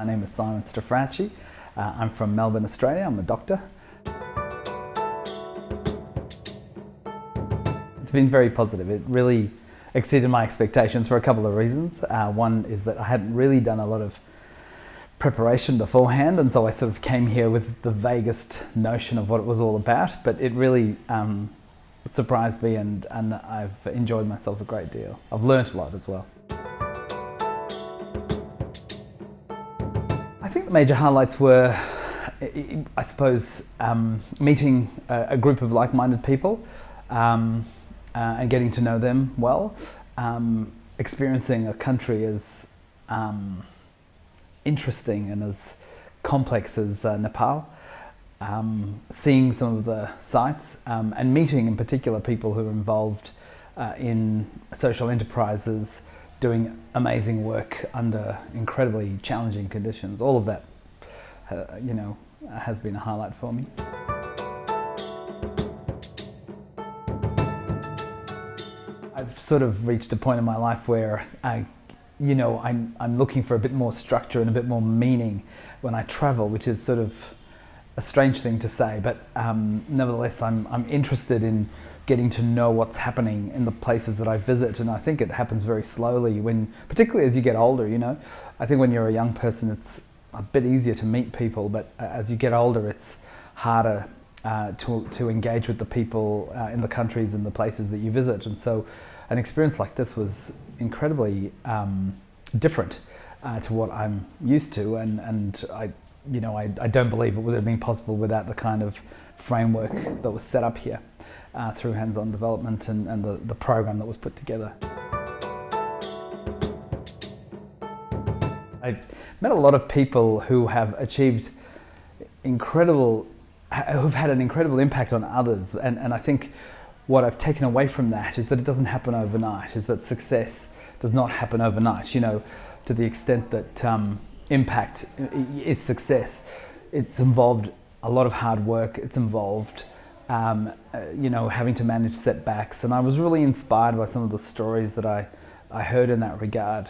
My name is Stafrace. I'm from Melbourne, Australia. I'm a doctor. It's been very positive. It really exceeded my expectations for a couple of reasons. One is that I hadn't really done a lot of preparation beforehand, and so I sort of came here with the vaguest notion of what it was all about, but it really surprised me, and I've enjoyed myself a great deal. I've learnt a lot as well. I think the major highlights were, I suppose, meeting a group of like-minded people and getting to know them well, experiencing a country as interesting and as complex as Nepal, seeing some of the sites, and meeting in particular people who are involved in social enterprises, doing amazing work under incredibly challenging conditions. All of that, has been a highlight for me. I've sort of reached a point in my life where I'm looking for a bit more structure and a bit more meaning when I travel, which is sort of a strange thing to say, but nevertheless I'm interested in getting to know what's happening in the places that I visit, and I think it happens very slowly, particularly as you get older. I think when you're a young person it's a bit easier to meet people, but as you get older it's harder to engage with the people in the countries and the places that you visit, and so an experience like this was incredibly different to what I'm used to, and I don't believe it would have been possible without the kind of framework that was set up here through hands-on development and the program that was put together. I met a lot of people who have achieved who've had an incredible impact on others, and I think what I've taken away from that is that it doesn't happen overnight, is that success does not happen overnight, to the extent that impact is success. It's involved a lot of hard work, it's involved having to manage setbacks, and I was really inspired by some of the stories that I heard in that regard.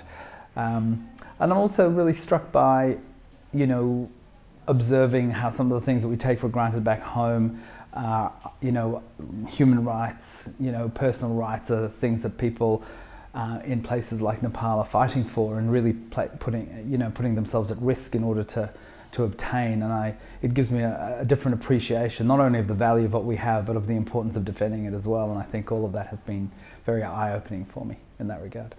And I'm also really struck by, observing how some of the things that we take for granted back home, human rights, personal rights are things that people in places like Nepal are fighting for, and really putting themselves at risk in order to obtain. And it gives me a different appreciation, not only of the value of what we have, but of the importance of defending it as well. And I think all of that has been very eye-opening for me in that regard.